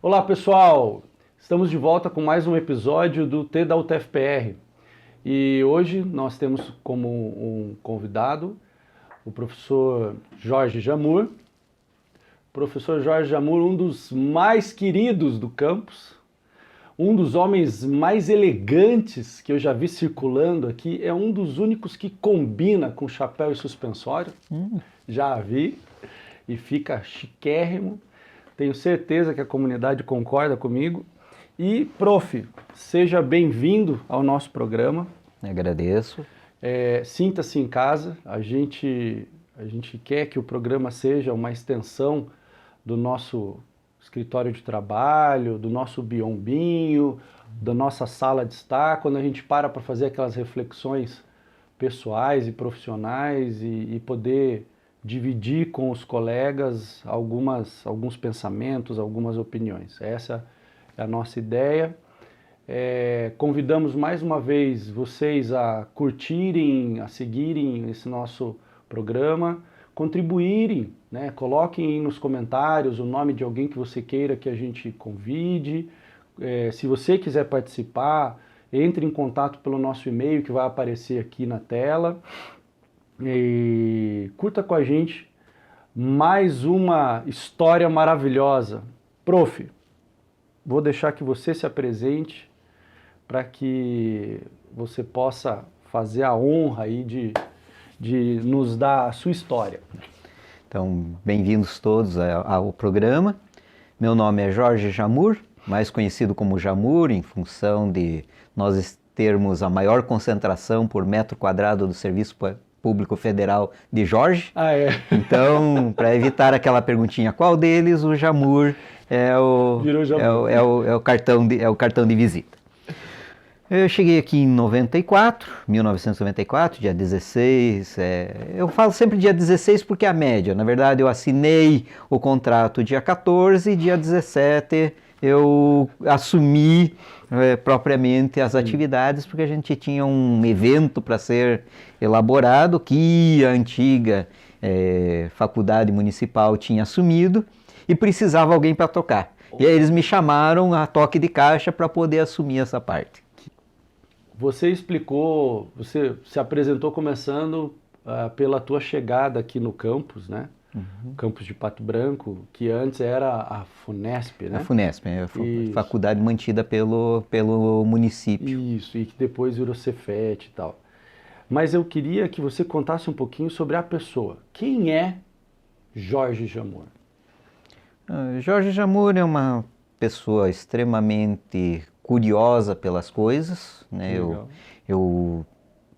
Olá pessoal, estamos de volta com mais um episódio do T da UTFPR e hoje nós temos como um convidado o professor Jorge Jamur. Professor Jorge Jamur, um dos mais queridos do campus, um dos homens mais elegantes que eu já vi circulando aqui, é um dos únicos que combina com chapéu e suspensório, já vi, e fica chiquérrimo. Tenho certeza que a comunidade concorda comigo. E, prof, seja bem-vindo ao nosso programa. Agradeço. Sinta-se em casa. A gente quer que o programa seja uma extensão do nosso escritório de trabalho, do nosso biombinho, da nossa sala de estar, quando a gente para fazer aquelas reflexões pessoais e profissionais e poder dividir com os colegas alguns pensamentos, algumas opiniões. Essa é a nossa ideia. Convidamos mais uma vez vocês a curtirem, a seguirem esse nosso programa, contribuírem, né? Coloquem nos comentários o nome de alguém que você queira que a gente convide. Se você quiser participar, entre em contato pelo nosso e-mail que vai aparecer aqui na tela. E curta com a gente mais uma história maravilhosa. Prof, vou deixar que você se apresente para que você possa fazer a honra aí de nos dar a sua história. Então, bem-vindos todos ao programa. Meu nome é Jorge Jamur, mais conhecido como Jamur, em função de nós termos a maior concentração por metro quadrado do Serviço Público Federal de Jorge. Então, para evitar aquela perguntinha, qual deles, o Jamur é o cartão de visita. Eu cheguei aqui em 1994, dia 16, eu falo sempre dia 16 porque é a média, na verdade eu assinei o contrato dia 14, dia 17 eu assumi propriamente as atividades, porque a gente tinha um evento para ser elaborado que a antiga faculdade municipal tinha assumido e precisava alguém para tocar. E aí eles me chamaram a toque de caixa para poder assumir essa parte. Você explicou, você se apresentou começando pela tua chegada aqui no campus, né? Uhum. Campus de Pato Branco, que antes era a FUNESP, né? A FUNESP, a faculdade mantida pelo município. Isso, e que depois virou Cefet e tal. Mas eu queria que você contasse um pouquinho sobre a pessoa. Quem é Jorge Jamur? Jorge Jamur é uma pessoa extremamente curiosa pelas coisas, né? Eu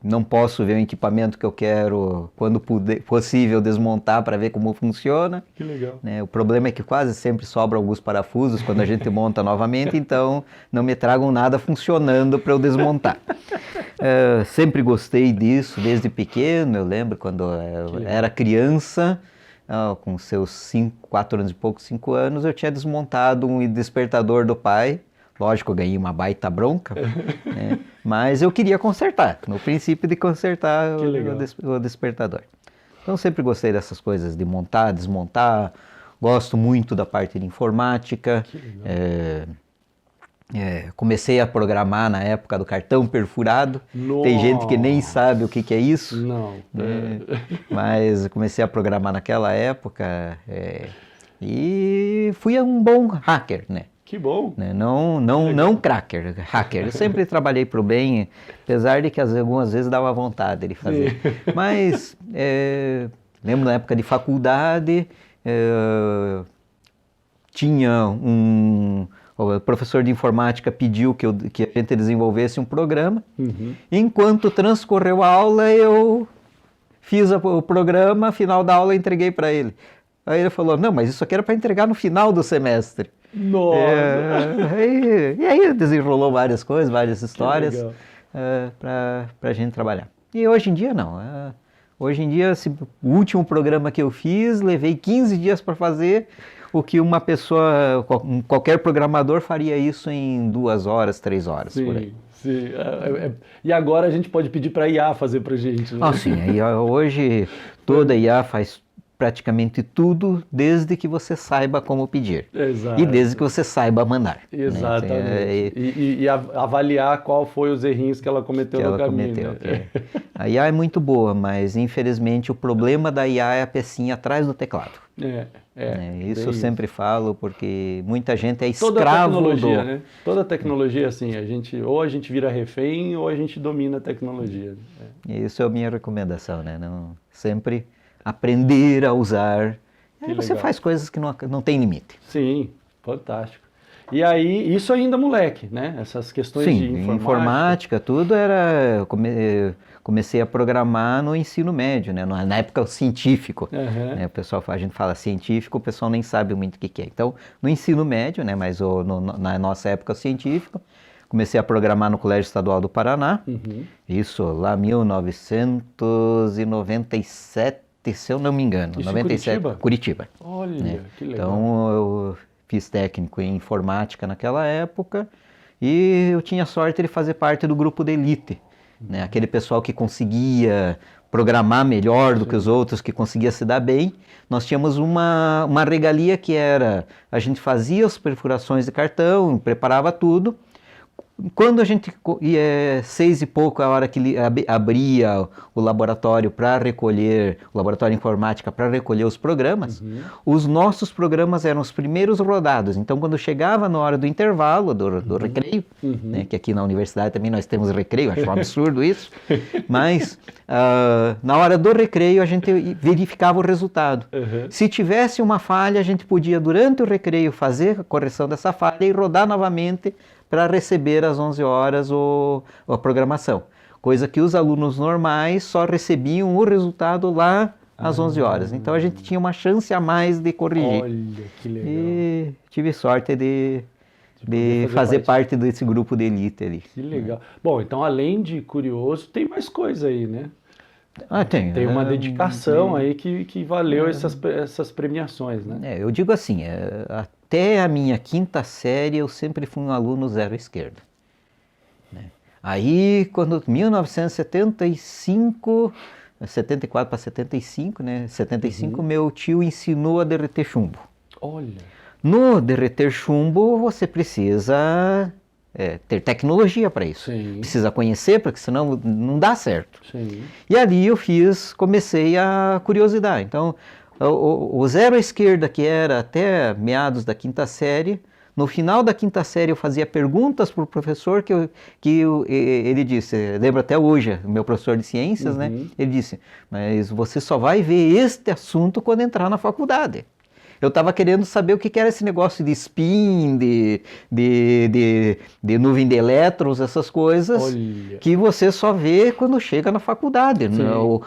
não posso ver o equipamento que eu quero, quando possível, desmontar para ver como funciona. Que legal. Né? O problema é que quase sempre sobra alguns parafusos quando a gente monta novamente, então não me tragam nada funcionando para eu desmontar. Sempre gostei disso desde pequeno. Eu lembro quando eu era criança, com seus 4 anos e pouco, 5 anos, eu tinha desmontado um despertador do pai. Lógico, eu ganhei uma baita bronca, né? Mas eu queria consertar, no princípio de consertar o despertador. Então sempre gostei dessas coisas de montar, desmontar, gosto muito da parte de informática. Comecei a programar na época do cartão perfurado. Nossa. Tem gente que nem sabe o que é isso. Não. Mas comecei a programar naquela época e fui um bom hacker, né? Que bom. Não cracker, hacker. Eu sempre trabalhei para o bem, apesar de que algumas vezes dava vontade de fazer. Sim. Mas lembro na época de faculdade, o professor de informática pediu que a gente desenvolvesse um programa. Uhum. Enquanto transcorreu a aula, eu fiz o programa, final da aula eu entreguei para ele. Aí ele falou, não, mas isso aqui era para entregar no final do semestre. Nossa! E aí desenrolou várias coisas, várias histórias para a gente trabalhar. E hoje em dia não. Hoje em dia, o último programa que eu fiz, levei 15 dias para fazer, o que uma pessoa, qualquer programador faria isso em 2 horas, 3 horas. Sim, por aí. Sim. E agora a gente pode pedir para a IA fazer para a gente, né? Sim. Hoje toda IA faz praticamente tudo, desde que você saiba como pedir. Exato. E desde que você saiba mandar. Exatamente. Né? E avaliar qual foi os errinhos que ela cometeu no caminho. Né? A IA é muito boa, mas infelizmente o problema da IA é a pecinha atrás do teclado. Isso eu sempre falo, porque muita gente é escravo Toda tecnologia, né? Toda tecnologia, assim, ou a gente vira refém ou a gente domina a tecnologia. Isso é a minha recomendação, né? Não, sempre aprender a usar. Aí você faz coisas que não tem limite. Sim, fantástico. E aí, isso ainda moleque, né? Essas questões de informática, tudo era... Comecei a programar no ensino médio, né? Na época científico. Né? A gente fala científico, o pessoal nem sabe muito o que é. Então, no ensino médio, né? Mas na nossa época científica, comecei a programar no Colégio Estadual do Paraná. Isso lá em 1997, se eu não me engano. Isso 97, em Curitiba. Olha, que legal. Então, eu fiz técnico em informática naquela época e eu tinha sorte de fazer parte do grupo de elite. Né? Aquele pessoal que conseguia programar melhor do que os outros, que conseguia se dar bem. Nós tínhamos uma regalia que era, a gente fazia as perfurações de cartão, preparava tudo. Quando a gente ia 6 e pouco, a hora que abria o laboratório para recolher, o laboratório de informática para recolher os programas, os nossos programas eram os primeiros rodados. Então, quando chegava na hora do intervalo, do recreio, né, que aqui na universidade também nós temos recreio, acho um absurdo isso, mas na hora do recreio a gente verificava o resultado. Se tivesse uma falha, a gente podia, durante o recreio, fazer a correção dessa falha e rodar novamente para receber às 11 horas a programação. Coisa que os alunos normais só recebiam o resultado lá às 11 horas. Então a gente tinha uma chance a mais de corrigir. Olha, que legal. E tive sorte de fazer parte desse grupo de elite ali. Que legal. Bom, então além de curioso, tem mais coisa aí, né? Tem uma dedicação aí que valeu essas premiações, né? Eu digo assim, até a minha quinta série eu sempre fui um aluno zero esquerda. Né? Aí, quando 1975, 74 para 75, né? 75, meu tio ensinou a derreter chumbo. Olha. No derreter chumbo, você precisa ter tecnologia para isso. Sim. Precisa conhecer, porque senão não dá certo. Sim. E ali comecei a curiosidade. Então, o zero à esquerda, que era até meados da quinta série, no final da quinta série eu fazia perguntas para o professor que ele disse, lembro até hoje, o meu professor de ciências, né? Ele disse, mas você só vai ver este assunto quando entrar na faculdade. Eu estava querendo saber o que era esse negócio de spin, de nuvem de elétrons, essas coisas. Olha. Que você só vê quando chega na faculdade, né? ou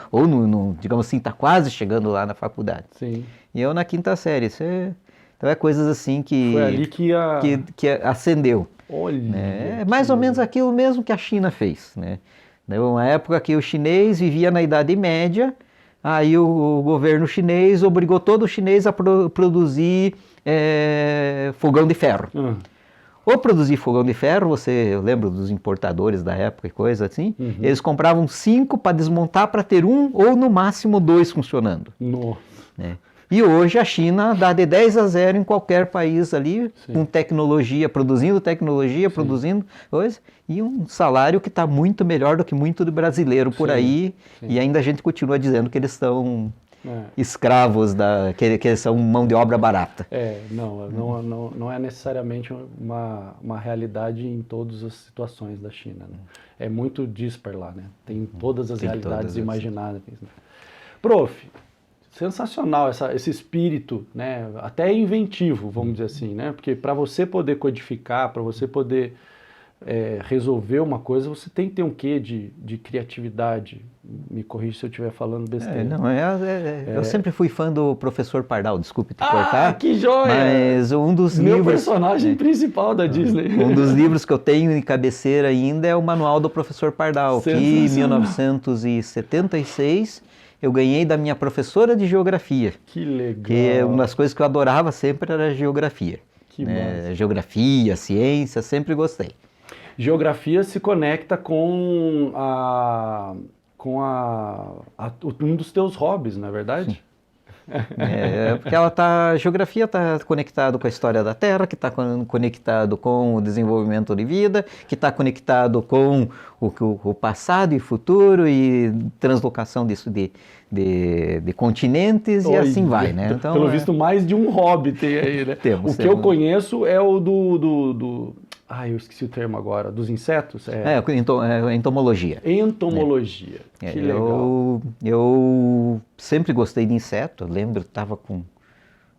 digamos assim, está quase chegando lá na faculdade. Sim. E eu na quinta série. Então é coisas assim que... Foi ali que acendeu. Olha. Né? É mais ou menos aquilo mesmo que a China fez. Né? Uma época que o chinês vivia na Idade Média. Aí o governo chinês obrigou todo o chinês a produzir fogão de ferro. Ou produzir fogão de ferro, eu lembro dos importadores da época e coisa assim, eles compravam 5 para desmontar para ter 1 ou no máximo 2 funcionando. Nossa. E hoje a China dá de 10-0 em qualquer país ali, com tecnologia, produzindo coisa, e um salário que está muito melhor do que muito do brasileiro por aí, e ainda a gente continua dizendo que eles estão escravos, que eles são mão de obra barata. Não é necessariamente uma realidade em todas as situações da China. Né? É muito dispar lá, né? Tem todas as realidades imagináveis. Né? Prof, sensacional esse espírito, né? Até inventivo, vamos dizer assim, né? Porque para você poder codificar, para você poder resolver uma coisa, você tem que ter um quê de criatividade. Me corrija se eu estiver falando besteira. Eu sempre fui fã do professor Pardal, desculpe te cortar. Que joia! Mas um dos Meu livros... personagem principal da Disney. Um dos livros que eu tenho em cabeceira ainda é o Manual do Professor Pardal, que em 1976... eu ganhei da minha professora de geografia. Que legal. Que uma das coisas que eu adorava sempre era geografia. Que massa. Geografia, ciência, sempre gostei. Geografia se conecta com um dos teus hobbies, não é verdade? Porque a geografia está conectado com a história da Terra, que está conectado com o desenvolvimento de vida, que está conectado com o passado e futuro e translocação disso de continentes e assim vai, né? Então, pelo visto, mais de um hobby tem aí, né? O que eu conheço é o eu esqueci o termo agora, dos insetos? Entomologia. Entomologia, que legal. Eu sempre gostei de inseto, eu lembro, estava com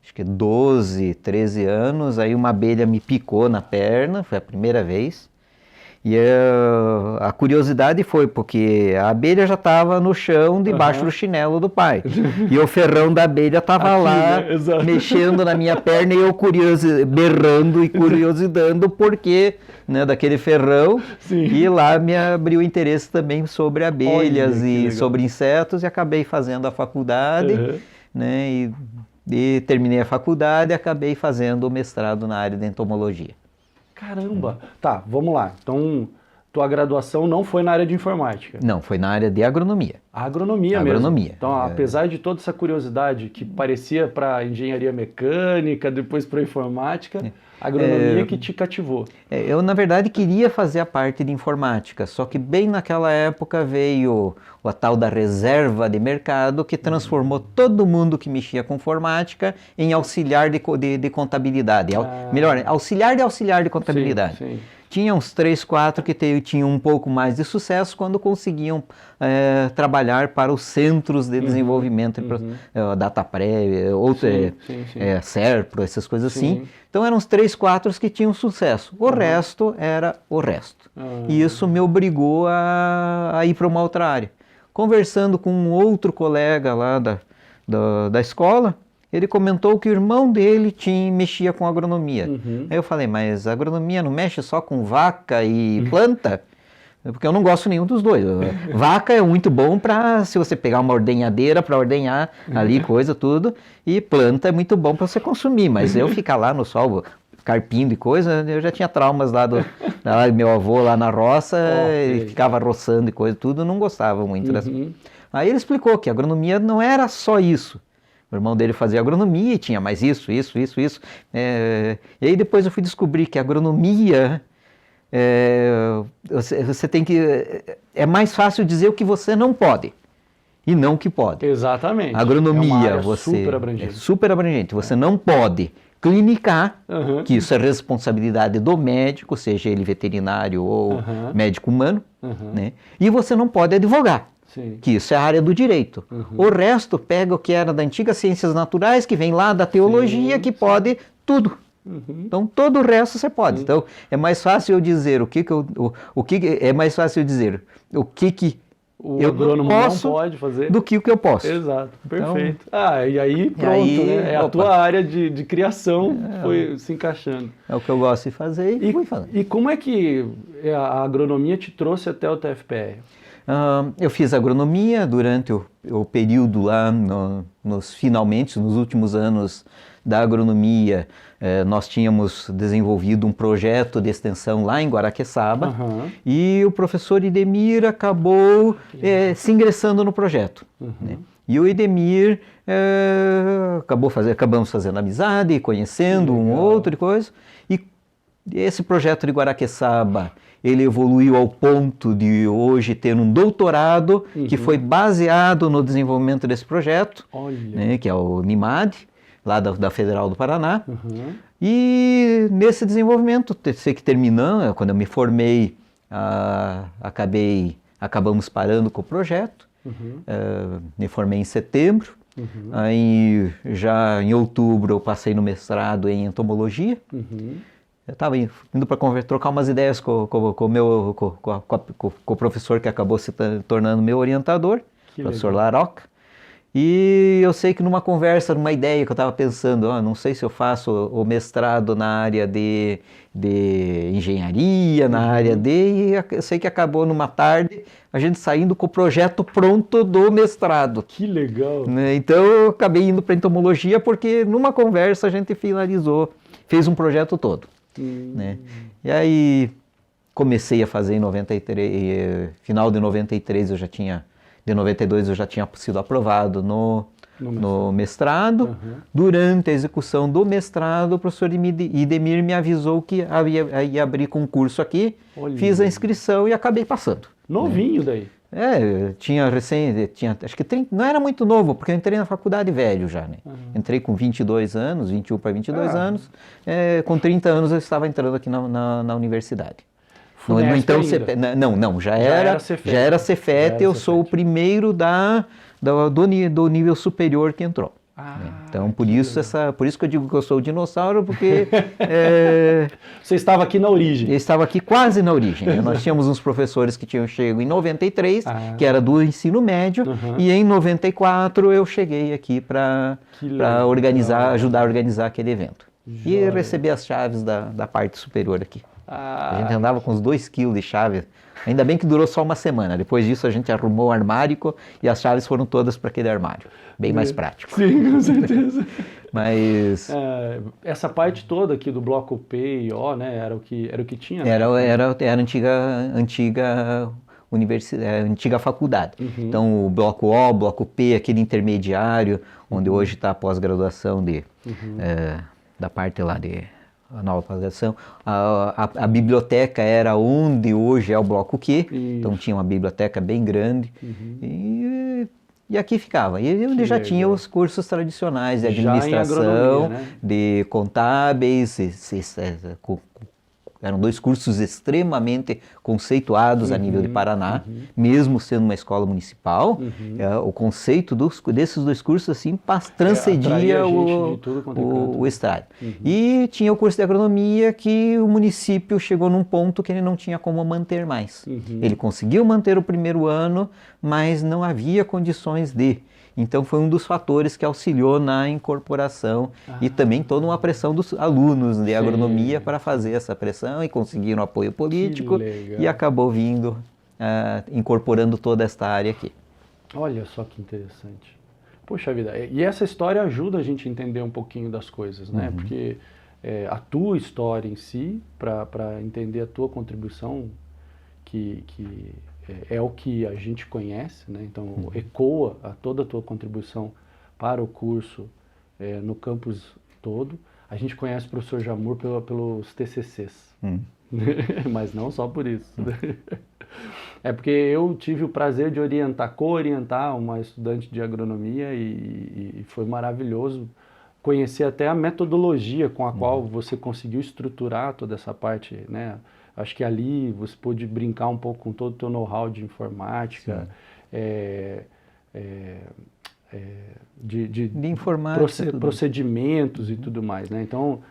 acho que 12, 13 anos, aí uma abelha me picou na perna, foi a primeira vez. E a curiosidade foi porque a abelha já estava no chão, debaixo do chinelo do pai. E o ferrão da abelha estava lá, né? Mexendo na minha perna e eu berrando e curiosidando porque, né, daquele ferrão. Sim. E lá me abriu interesse também sobre abelhas e sobre insetos e acabei fazendo a faculdade, né, e terminei a faculdade e acabei fazendo o mestrado na área de entomologia. Caramba! Tá, vamos lá. Então, tua graduação não foi na área de informática? Não, foi na área de agronomia. Agronomia mesmo? Então, apesar de toda essa curiosidade que parecia para engenharia mecânica, depois para informática, a agronomia que te cativou. Eu, na verdade, queria fazer a parte de informática, só que bem naquela época veio a tal da reserva de mercado que transformou todo mundo que mexia com informática em auxiliar de contabilidade. Melhor, auxiliar de contabilidade. Sim, sim. Tinha uns 3, 4 que tinham um pouco mais de sucesso quando conseguiam trabalhar para os centros de desenvolvimento, DataPré, Serpro, essas coisas assim. Então eram uns 3, 4 que tinham sucesso. O resto era o resto. E isso me obrigou a ir para uma outra área. Conversando com um outro colega lá da escola, ele comentou que o irmão dele mexia com agronomia. Aí eu falei, mas a agronomia não mexe só com vaca e planta? Porque eu não gosto nenhum dos dois. Vaca é muito bom para se você pegar uma ordenhadeira para ordenhar ali coisa, tudo. E planta é muito bom para você consumir. Mas eu ficar lá no sol, carpindo e coisa, eu já tinha traumas lá do meu avô lá na roça, ele ficava roçando e coisa, tudo, não gostava muito. Aí ele explicou que a agronomia não era só isso. O irmão dele fazia agronomia e tinha mais isso. E aí depois eu fui descobrir que a agronomia, você tem que... É mais fácil dizer o que você não pode e não o que pode. Exatamente. A agronomia é super abrangente. Super abrangente. Você não pode clinicar, que isso é responsabilidade do médico, seja ele veterinário ou médico humano, né? E você não pode advogar. Sim. Que isso é a área do direito. O resto pega o que era das antigas ciências naturais, que vem lá da teologia, que pode tudo. Então todo o resto você pode. Então é mais fácil eu dizer o que eu agrônomo não pode fazer do que o que eu posso. Exato, perfeito. Então, e aí pronto, né? A tua área de criação foi se encaixando. É o que eu gosto de fazer e fui fazendo. E como é que a agronomia te trouxe até o TFPR? Eu fiz agronomia durante o período lá, nos últimos anos da agronomia. Nós tínhamos desenvolvido um projeto de extensão lá em Guaraqueçaba e o professor Idemir acabou se ingressando no projeto. Né? E o Idemir acabamos fazendo amizade, conhecendo um outro e coisa. E esse projeto de Guaraqueçaba, ele evoluiu ao ponto de hoje ter um doutorado que foi baseado no desenvolvimento desse projeto, né, que é o NIMAD, lá da Federal do Paraná. E nesse desenvolvimento, sei que terminando, quando eu me formei, acabamos parando com o projeto. Me formei em setembro. Aí já em outubro eu passei no mestrado em entomologia. Eu estava indo para trocar umas ideias com o professor que acabou se tornando meu orientador, o professor Laroca. E eu sei que numa conversa, numa ideia que eu estava pensando, não sei se eu faço o mestrado na área de engenharia, na área e eu sei que acabou numa tarde a gente saindo com o projeto pronto do mestrado. Que legal! Né? Então eu acabei indo para entomologia porque numa conversa a gente finalizou, fez um projeto todo. Né? E aí comecei a fazer em 93, final de 93 de 92 eu já tinha sido aprovado no mestrado. Durante a execução do mestrado, o professor Idemir me avisou que ia abrir concurso aqui. Olha. Fiz a inscrição e acabei passando. Novinho daí. Eu tinha acho que 30, não era muito novo, porque eu entrei na faculdade velho já, né? Entrei com 22 anos, 21 para 22 anos, com 30 anos eu estava entrando aqui na universidade. Então, já era Cefet, eu sou o primeiro do nível superior que entrou. Então, por isso que eu digo que eu sou o dinossauro, porque... Você estava aqui na origem. Eu estava aqui quase na origem. Nós tínhamos uns professores que tinham chego em 93, que era do ensino médio, e em 94 eu cheguei aqui para ajudar a organizar aquele evento. E receber as chaves da parte superior aqui. A gente andava com uns 2 quilos de chave. Ainda bem que durou só uma semana. Depois disso a gente arrumou o armário e as chaves foram todas para aquele armário. Bem mais prático. Sim, com certeza. Mas... essa parte toda aqui do bloco P e O, né, era o que tinha? Né? Era a antiga faculdade. Então o bloco O, bloco P, aquele intermediário, onde hoje está a pós-graduação da parte lá a nova pós-graduação. A biblioteca era onde hoje é o bloco Q, então tinha uma biblioteca bem grande. E aqui ficava. E onde já tinha os cursos tradicionais de administração, né? De contábeis, eram 2 cursos extremamente conceituados a nível de Paraná, mesmo sendo uma escola municipal. O conceito desses 2 cursos assim transcendia o estado. E tinha o curso de agronomia que o município chegou num ponto que ele não tinha como manter mais. Ele conseguiu manter o primeiro ano, mas não havia condições de... Então foi um dos fatores que auxiliou na incorporação e também toda uma pressão dos alunos de agronomia para fazer essa pressão e conseguiram apoio político e acabou vindo, incorporando toda esta área aqui. Olha só que interessante. Poxa vida, e essa história ajuda a gente a entender um pouquinho das coisas, né? Porque a tua história em si, para entender a tua contribuição, que é o que a gente conhece, né? Então ecoa toda a tua contribuição para o curso no campus todo. A gente conhece o professor Jamur pelos TCCs, mas não só por isso. É porque eu tive o prazer de co-orientar uma estudante de agronomia e foi maravilhoso conhecer até a metodologia com a qual você conseguiu estruturar toda essa parte, né? Acho que ali você pôde brincar um pouco com todo o teu know-how de informática, de informática, procedimentos e tudo mais, né? Então,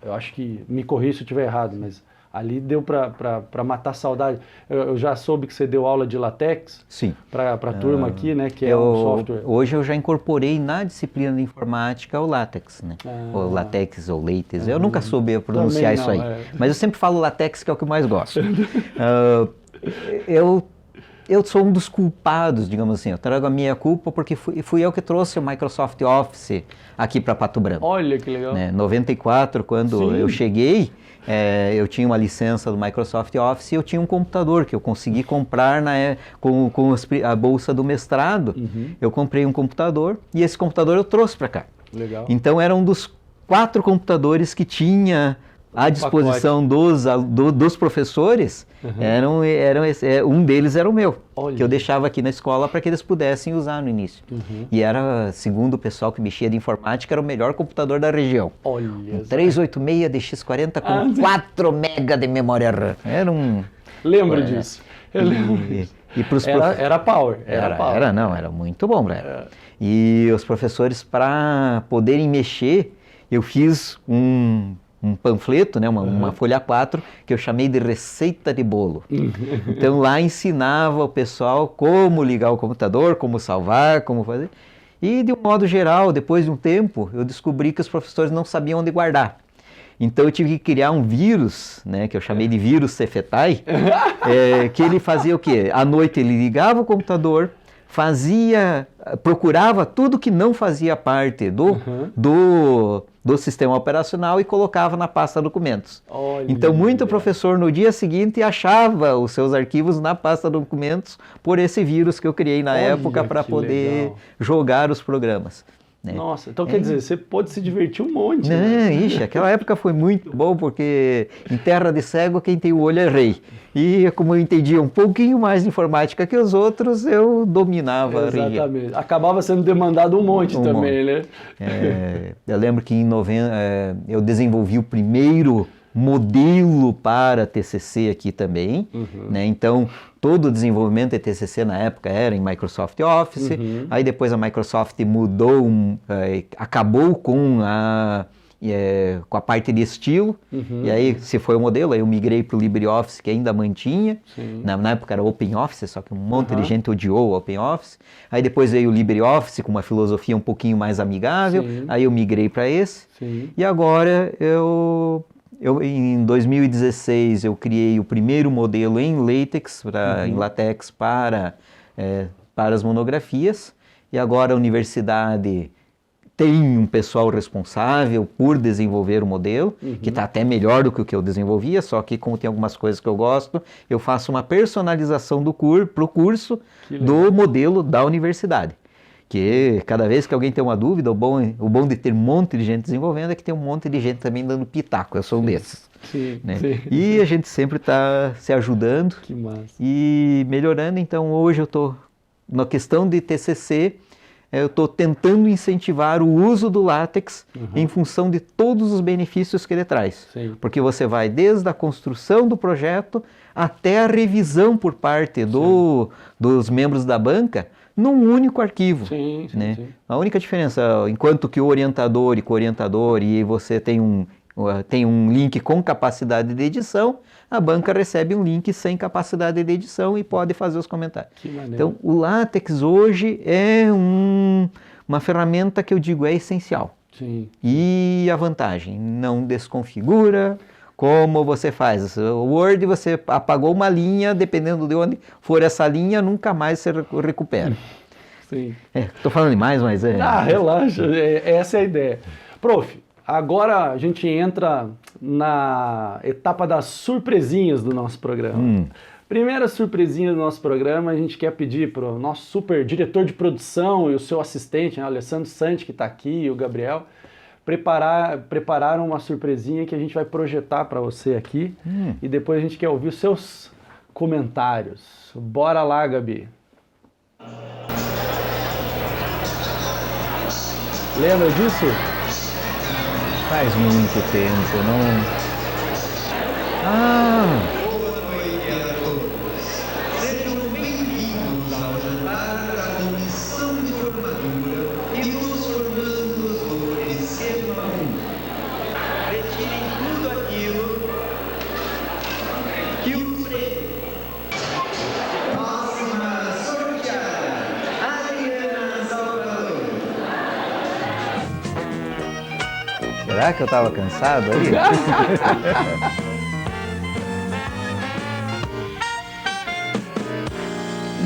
eu acho que, me corrija se eu estiver errado, mas ali deu para matar a saudade. Eu já soube que você deu aula de LaTeX para a turma aqui, né? Que é um software. Hoje eu já incorporei na disciplina de informática o LaTeX, né? Ou LaTeX ou LaTeX. Eu nunca soube pronunciar isso aí. Mas eu sempre falo LaTeX, que é o que eu mais gosto. Eu sou um dos culpados, digamos assim. Eu trago a minha culpa porque fui eu que trouxe o Microsoft Office aqui para Pato Branco. Olha que legal. Em 94, quando eu cheguei, eu tinha uma licença do Microsoft Office e eu tinha um computador que eu consegui comprar com a bolsa do mestrado. Eu comprei um computador e esse computador eu trouxe para cá. Legal. Então era um dos 4 computadores que tinha à disposição dos professores. Um deles era o meu, que eu deixava aqui na escola para que eles pudessem usar no início. E era, segundo o pessoal que mexia de informática, era o melhor computador da região. Olha, um 386 DX40 com 4 MB de memória RAM. Era um... Lembro disso. Eu lembro. Era power. Era muito bom, né? E os professores, para poderem mexer, eu fiz um panfleto, né, uma folha 4, que eu chamei de receita de bolo. Então lá ensinava o pessoal como ligar o computador, como salvar, como fazer. E de um modo geral, depois de um tempo, eu descobri que os professores não sabiam onde guardar. Então eu tive que criar um vírus, né, que eu chamei de vírus Cefetai, que ele fazia o quê? À noite ele ligava o computador, procurava tudo que não fazia parte do sistema operacional e colocava na pasta documentos. Olha, então, muito professor no dia seguinte achava os seus arquivos na pasta documentos por esse vírus que eu criei na época para poder legal. Jogar os programas. Né? Nossa, então quer dizer, você pôde se divertir um monte. Ixi, aquela época foi muito bom, porque em terra de cego quem tem o olho é rei. E como eu entendia um pouquinho mais de informática que os outros, eu dominava a região. Exatamente. Acabava sendo demandado um monte também, né? Eu lembro que em novembro eu desenvolvi o primeiro modelo para TCC aqui também, né? Então todo o desenvolvimento de TCC na época era em Microsoft Office, aí depois a Microsoft mudou, acabou com a parte de estilo, e aí se foi o modelo, aí eu migrei para o LibreOffice, que ainda mantinha, na época era OpenOffice, só que um monte de gente odiou o OpenOffice, aí depois veio o LibreOffice com uma filosofia um pouquinho mais amigável, aí eu migrei para esse, e agora em 2016 eu criei o primeiro modelo em LaTeX, em LaTeX para as monografias, e agora a universidade tem um pessoal responsável por desenvolver o modelo, que está até melhor do que o que eu desenvolvia, só que como tem algumas coisas que eu gosto, eu faço uma personalização para o curso do modelo da universidade. Que cada vez que alguém tem uma dúvida, o bom de ter um monte de gente desenvolvendo é que tem um monte de gente também dando pitaco, eu sou um desses. Né? E a gente sempre está se ajudando e melhorando, então hoje eu estou, na questão de TCC, eu estou tentando incentivar o uso do LaTeX em função de todos os benefícios que ele traz. Porque você vai desde a construção do projeto até a revisão por parte dos membros da banca, num único arquivo. Né? A única diferença, enquanto que o orientador e co-orientador e você tem um link com capacidade de edição, a banca recebe um link sem capacidade de edição e pode fazer os comentários. Então, o LaTeX hoje é uma ferramenta que eu digo é essencial. E a vantagem, não desconfigura. Como você faz? O Word, você apagou uma linha, dependendo de onde for essa linha, nunca mais você recupera. Estou falando demais, mas relaxa, essa é a ideia. Prof, agora a gente entra na etapa das surpresinhas do nosso programa. Primeira surpresinha do nosso programa, a gente quer pedir para o nosso super diretor de produção e o seu assistente, né, o Alessandro Santi, que está aqui, e o Gabriel, prepararam uma surpresinha que a gente vai projetar para você aqui e depois a gente quer ouvir os seus comentários. Bora lá, Gabi. Lembra disso? Faz muito tempo, não... Sejam bem-vindos ao jantar da comissão de formatura e dos formandos do Esquema 1. Retirem tudo aquilo que o prêmio. Próxima sorteada, Ariana Salvador. Será que eu estava cansado ali?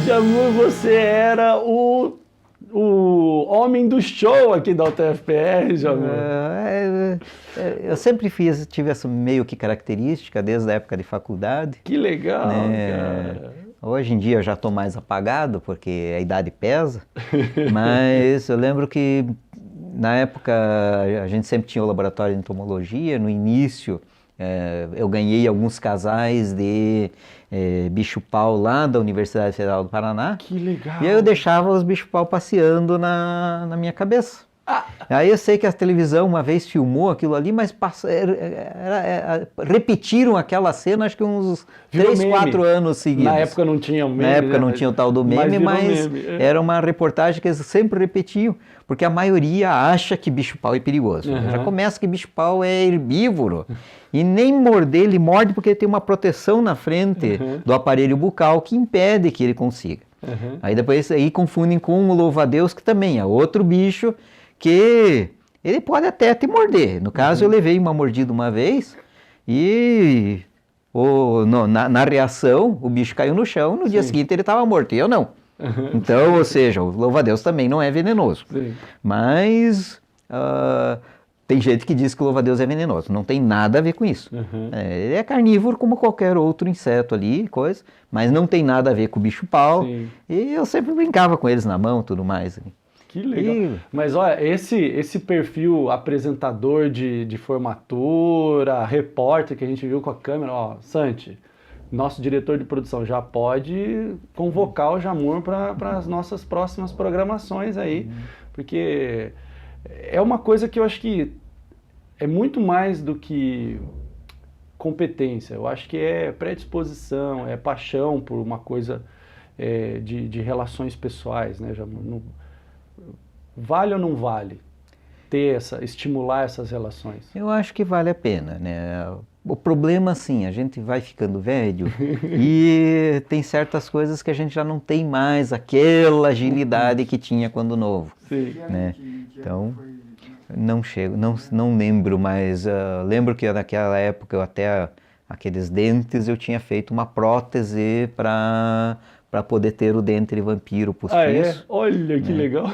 Jamu, você era o homem do show aqui da UTFPR, Jamu. Eu sempre tive essa meio que característica desde a época de faculdade. Que legal, cara. Hoje em dia eu já estou mais apagado, porque a idade pesa, mas eu lembro que na época a gente sempre tinha o laboratório de entomologia, no início eu ganhei alguns casais de bicho-pau lá da Universidade Federal do Paraná. Que legal! E aí eu deixava os bicho-pau passeando na minha cabeça. Aí eu sei que a televisão uma vez filmou aquilo ali, mas repetiram aquela cena acho que uns 3, 4 anos seguidos. Na época não tinha o meme. Na época não tinha o tal do meme, mas era uma reportagem que eles sempre repetiam, porque a maioria acha que bicho-pau é perigoso. Já começa que bicho-pau é herbívoro. E nem morder, ele morde porque ele tem uma proteção na frente do aparelho bucal que impede que ele consiga. Aí depois confundem com o louva-a-Deus, que também é outro bicho que ele pode até te morder. No caso, eu levei uma mordida uma vez e na reação o bicho caiu no chão, no dia seguinte ele estava morto, e eu não. Então, ou seja, o louva-a-Deus também não é venenoso. Sim. Mas tem gente que diz que o louva-a-Deus é venenoso. Não tem nada a ver com isso. Uhum. Ele é carnívoro como qualquer outro inseto ali, coisa, mas não tem nada a ver com o bicho-pau. Sim. E eu sempre brincava com eles na mão e tudo mais. Que legal. E- Mas olha, esse perfil apresentador de formatura, repórter que a gente viu com a câmera, ó, Santi, nosso diretor de produção já pode convocar o Jamur para as nossas próximas programações aí, porque é uma coisa que eu acho que é muito mais do que competência, eu acho que é predisposição, é paixão por uma coisa de relações pessoais, né, Jamur? Vale ou não vale estimular essas relações? Eu acho que vale a pena, né? O problema, assim, a gente vai ficando velho e tem certas coisas que a gente já não tem mais aquela agilidade que tinha quando novo, Sim. né? Então, não chego, não lembro, mas lembro que naquela época eu até aqueles dentes eu tinha feito uma prótese para poder ter o dente de vampiro postiço. Olha que legal.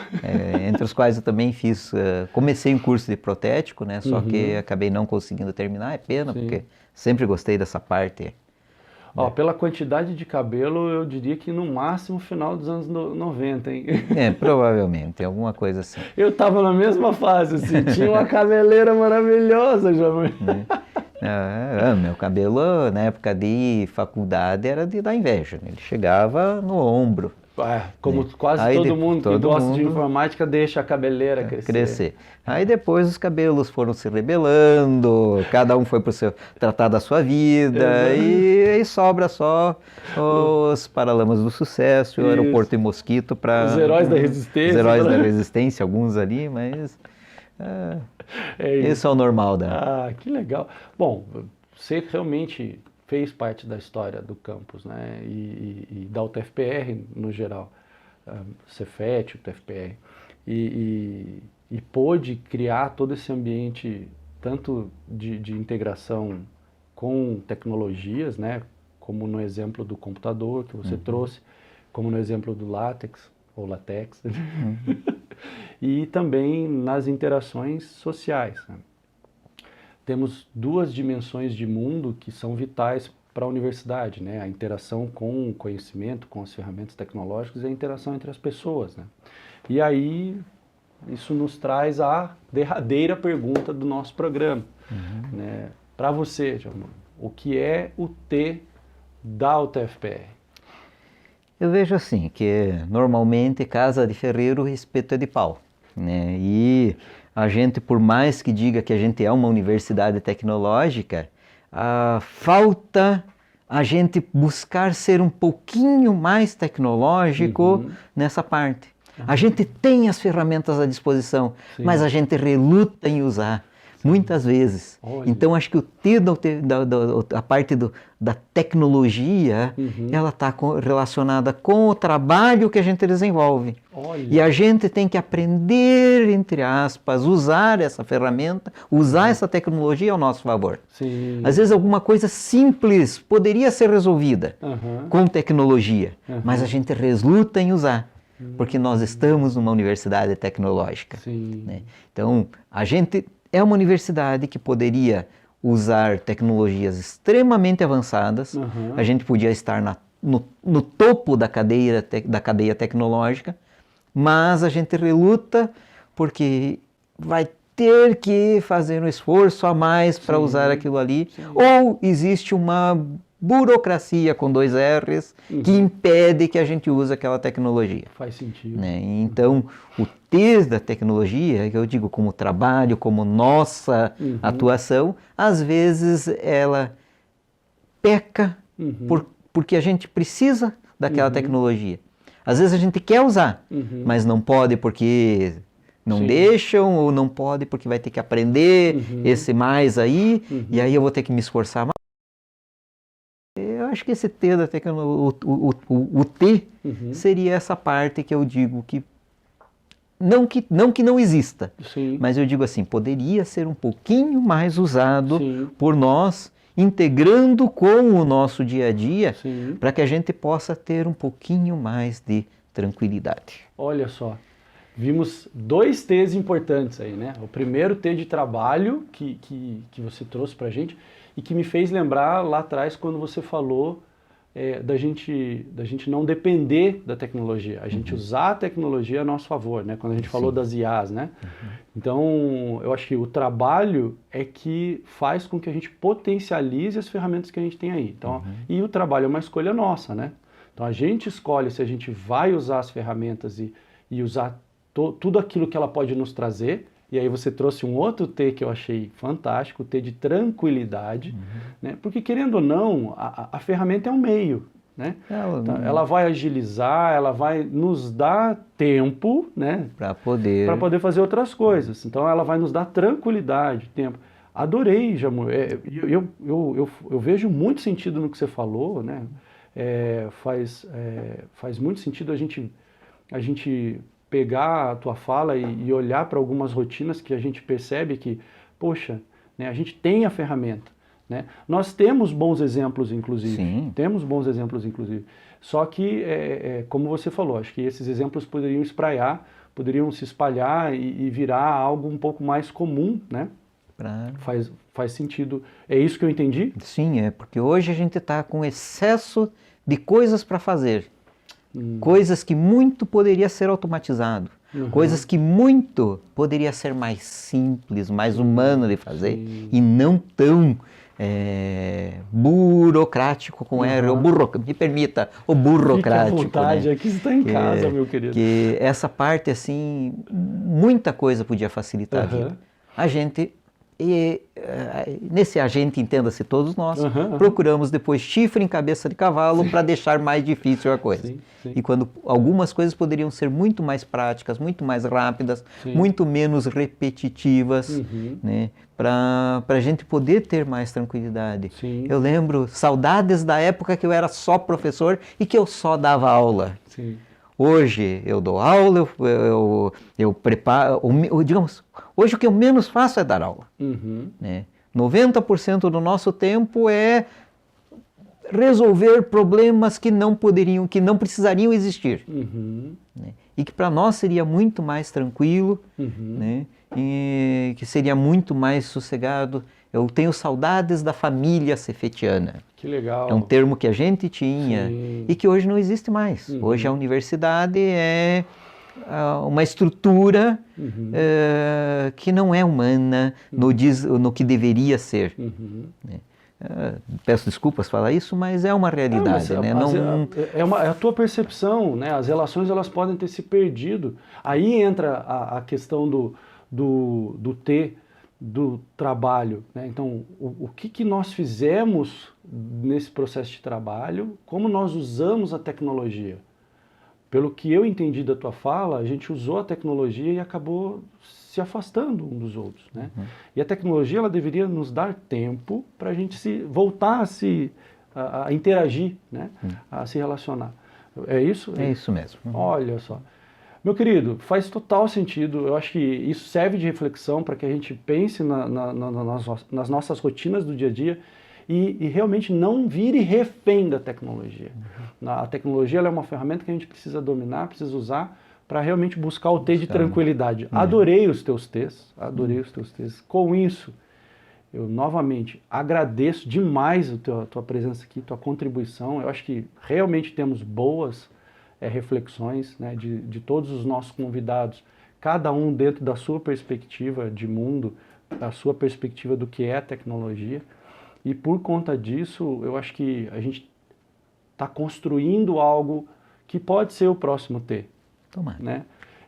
Entre os quais eu também fiz, comecei um curso de protético, né? Só que acabei não conseguindo terminar, é pena, Sim. porque sempre gostei dessa parte. Ó, pela quantidade de cabelo, eu diria que no máximo final dos anos 90, hein? Provavelmente, alguma coisa assim. Eu tava na mesma fase, assim, tinha uma cabeleira maravilhosa, Jamur. Meu cabelo na época de faculdade era de dar inveja, né? Ele chegava no ombro. Como quase Aí todo mundo que todo gosta de mundo informática deixa a cabeleira crescer. Aí depois os cabelos foram se rebelando, cada um foi tratar da sua vida, e aí sobra só os Paralamas do Sucesso, o Aeroporto e Mosquito para Os heróis da resistência. Os heróis da resistência, alguns ali, mas isso é o normal que legal. Bom, você realmente fez parte da história do campus, né? E da UTFPR no geral, Cefet, UTFPR, e pôde criar todo esse ambiente tanto de integração com tecnologias, né? Como no exemplo do computador que você trouxe, como no exemplo do látex, ou latex, e também nas interações sociais, né? Temos duas dimensões de mundo que são vitais para a universidade, né? A interação com o conhecimento, com as ferramentas tecnológicas e a interação entre as pessoas, né? E aí, isso nos traz a derradeira pergunta do nosso programa, né? Para você, Jamur, o que é o T da UTFPR? Eu vejo assim, que normalmente casa de ferreiro, espeto é de pau, né? E a gente, por mais que diga que a gente é uma universidade tecnológica, falta a gente buscar ser um pouquinho mais tecnológico nessa parte. A gente tem as ferramentas à disposição, mas a gente reluta em usar, muitas vezes. Olha. Então, acho que o T a parte da tecnologia, ela está relacionada com o trabalho que a gente desenvolve. Olha. E a gente tem que aprender, entre aspas, usar essa ferramenta, usar essa tecnologia ao nosso favor. Sim. Às vezes alguma coisa simples poderia ser resolvida com tecnologia, mas a gente reluta em usar, porque nós estamos numa universidade tecnológica. Sim. Né? Então, a gente é uma universidade que poderia usar tecnologias extremamente avançadas, a gente podia estar no topo da cadeia tecnológica, mas a gente reluta porque vai ter que fazer um esforço a mais para usar aquilo ali, ou existe uma burocracia com 2 R's que impede que a gente use aquela tecnologia. Faz sentido. Né? Então, o T da tecnologia, que eu digo como trabalho, como nossa atuação, às vezes ela peca porque a gente precisa daquela tecnologia. Às vezes a gente quer usar, mas não pode porque não deixam, ou não pode porque vai ter que aprender esse mais aí, e aí eu vou ter que me esforçar mais. Eu acho que esse T da tecnologia, o T seria essa parte que eu digo que não exista, mas eu digo assim, poderia ser um pouquinho mais usado por nós, integrando com o nosso dia a dia, para que a gente possa ter um pouquinho mais de tranquilidade. Olha só, vimos 2 T's importantes aí, né? O primeiro T de trabalho que você trouxe pra gente e que me fez lembrar lá atrás quando você falou da gente não depender da tecnologia, a gente usar a tecnologia a nosso favor, né? Quando a gente falou das IAs, né? Então, eu acho que o trabalho é que faz com que a gente potencialize as ferramentas que a gente tem aí. Então, e o trabalho é uma escolha nossa, né? Então, a gente escolhe se a gente vai usar as ferramentas e usar tudo aquilo que ela pode nos trazer. E aí você trouxe um outro T que eu achei fantástico, o T de tranquilidade, né? Porque querendo ou não, a ferramenta é um meio, né? Então, ela vai agilizar, ela vai nos dar tempo, né? Para poder fazer outras coisas. Então ela vai nos dar tranquilidade, tempo. Adorei, Jamur. Eu vejo muito sentido no que você falou, né? Faz muito sentido a gente pegar a tua fala e olhar para algumas rotinas que a gente percebe que, poxa, né, a gente tem a ferramenta, né? Nós temos bons exemplos, inclusive. Sim. Temos bons exemplos, inclusive. Só que, como você falou, acho que esses exemplos poderiam espraiar, poderiam se espalhar e virar algo um pouco mais comum, né? Faz sentido. É isso que eu entendi? Sim, porque hoje a gente está com excesso de coisas para fazer. Coisas que muito poderia ser automatizado, coisas que muito poderia ser mais simples, mais humano de fazer e não tão burocrático como era, me permita, o burocrático. Fique à vontade, né? Aqui você está em casa, meu querido. Que essa parte, assim, muita coisa podia facilitar a vida. A gente... nesse agente, entenda-se todos nós, procuramos depois chifre em cabeça de cavalo para deixar mais difícil a coisa. Sim. E quando algumas coisas poderiam ser muito mais práticas, muito mais rápidas, muito menos repetitivas, né, para a gente poder ter mais tranquilidade. Sim. Eu lembro saudades da época que eu era só professor e que eu só dava aula. Sim. Hoje eu dou aula, eu preparo, digamos, hoje o que eu menos faço é dar aula. Né? 90% do nosso tempo é resolver problemas que não precisariam existir. Né? E que para nós seria muito mais tranquilo, né? E que seria muito mais sossegado. Eu tenho saudades da família cefetiana. Que legal. É um termo que a gente tinha e que hoje não existe mais. Hoje a universidade é uma estrutura que não é humana no que deveria ser. Né? Peço desculpas falar isso, mas é uma realidade. É a tua percepção, né? As relações elas podem ter se perdido. Aí entra a questão do T, do trabalho, né? Então, o que nós fizemos nesse processo de trabalho, como nós usamos a tecnologia. Pelo que eu entendi da tua fala, a gente usou a tecnologia e acabou se afastando um dos outros, né? E a tecnologia ela deveria nos dar tempo para a gente voltar a interagir, né? A se relacionar. É isso? É isso mesmo. Olha só. Meu querido, faz total sentido. Eu acho que isso serve de reflexão para que a gente pense nas nossas rotinas do dia a dia e realmente não vire refém da tecnologia. A tecnologia ela é uma ferramenta que a gente precisa dominar, precisa usar para realmente buscar o T de tranquilidade. Adorei os teus T's, adorei os teus T's. Com isso, eu novamente agradeço demais a tua presença aqui, tua contribuição. Eu acho que realmente temos boas reflexões, né, de todos os nossos convidados, cada um dentro da sua perspectiva de mundo, da sua perspectiva do que é tecnologia. E por conta disso, eu acho que a gente está construindo algo que pode ser o próximo T. Tomara. Né?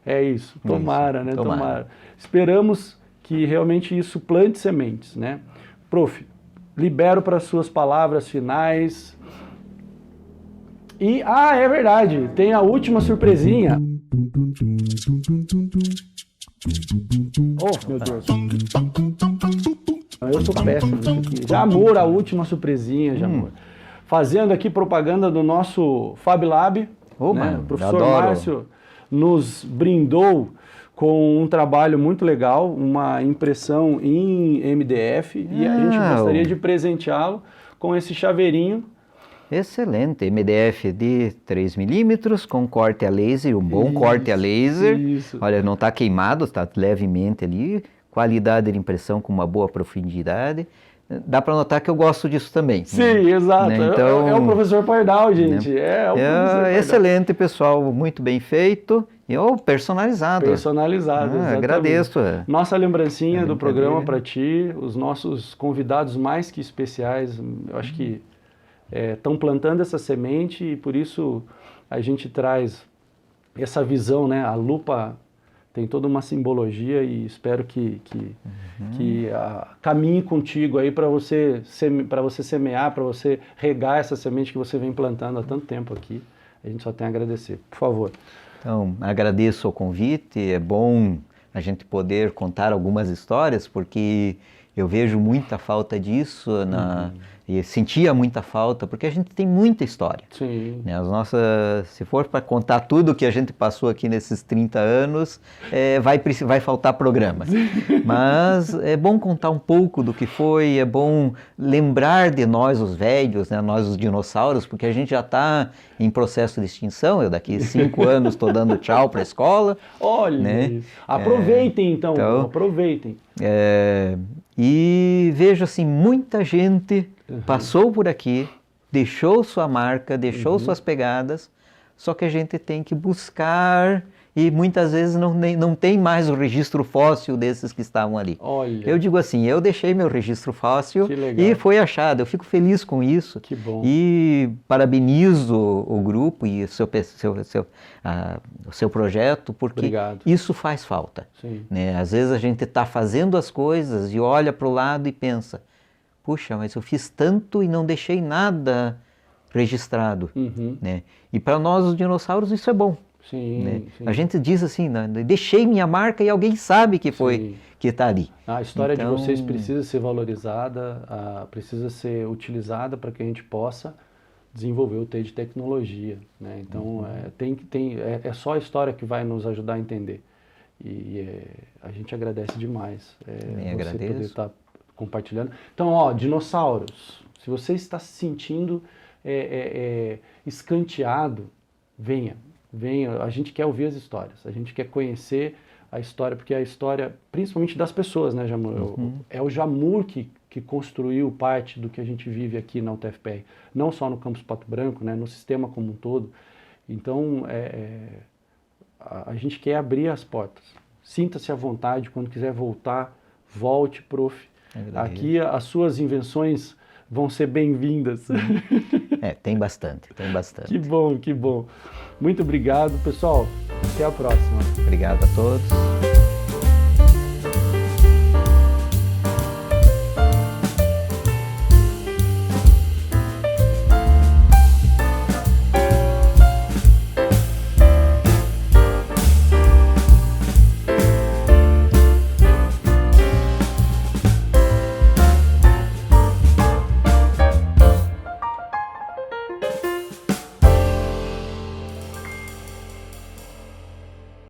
É isso, tomara, né? Tomara. Esperamos que realmente isso plante sementes, né? Prof, libero para as suas palavras finais. E, é verdade, tem a última surpresinha. Oh, meu Deus. Eu sou péssimo nisso aqui. Jamur, a última surpresinha, Jamur. Fazendo aqui propaganda do nosso Fab Lab. Né? O professor Márcio nos brindou com um trabalho muito legal, uma impressão em MDF. E a gente gostaria de presenteá-lo com esse chaveirinho, Excelente, MDF de 3 milímetros com corte a laser, um bom corte a laser. Isso. Olha, não está queimado, está levemente ali. Qualidade de impressão com uma boa profundidade. Dá para notar que eu gosto disso também. Sim, exato. Né? Então, é o professor Pardal, gente. É o professor Pardal. Excelente, pessoal. Muito bem feito. E personalizado. Personalizado, exatamente. Agradeço. Nossa lembrancinha do brincadeira. programa para ti, os nossos convidados mais que especiais, eu acho que estão plantando essa semente e por isso a gente traz essa visão, né? A lupa tem toda uma simbologia e espero que caminhe contigo aí para você semear, para você regar essa semente que você vem plantando há tanto tempo aqui. A gente só tem a agradecer. Por favor. Então, agradeço o convite. É bom a gente poder contar algumas histórias, porque eu vejo muita falta disso e sentia muita falta, porque a gente tem muita história. Sim. Né? Se for para contar tudo que a gente passou aqui nesses 30 anos, vai faltar programa. Mas é bom contar um pouco do que foi, é bom lembrar de nós os velhos, né? Nós os dinossauros, porque a gente já está em processo de extinção. Eu daqui 5 anos estou dando tchau para a escola. Olha, né? Aproveitem então, aproveitem. E vejo assim, muita gente passou por aqui, deixou sua marca, deixou suas pegadas, só que a gente tem que buscar e muitas vezes não tem mais o registro fóssil desses que estavam ali. Olha. Eu digo assim, eu deixei meu registro fóssil e foi achado, eu fico feliz com isso. Que bom. E parabenizo o grupo e o seu projeto, porque Obrigado. isso faz falta. Sim. Né? Às vezes a gente está fazendo as coisas e olha para o lado e pensa, puxa, mas eu fiz tanto e não deixei nada registrado. Né? E para nós os dinossauros isso é bom. Sim, né? sim. A gente diz assim, né? Deixei minha marca e alguém sabe que foi, que está ali. A história Então, de vocês precisa ser valorizada, precisa ser utilizada para que a gente possa desenvolver o TI de tecnologia. Né? Então, é só a história que vai nos ajudar a entender. A gente agradece demais você poder estar compartilhando. Então, dinossauros, se você está se sentindo escanteado, venha, a gente quer ouvir as histórias, a gente quer conhecer a história, porque é a história, principalmente das pessoas, né, Jamur? É o Jamur que construiu parte do que a gente vive aqui na UTFPR, não só no campus Pato Branco, né, no sistema como um todo. Então, a gente quer abrir as portas. Sinta-se à vontade, quando quiser voltar, volte, prof. Aqui as suas invenções vão ser bem-vindas. Tem bastante. Que bom, que bom. Muito obrigado, pessoal. Até a próxima. Obrigado a todos.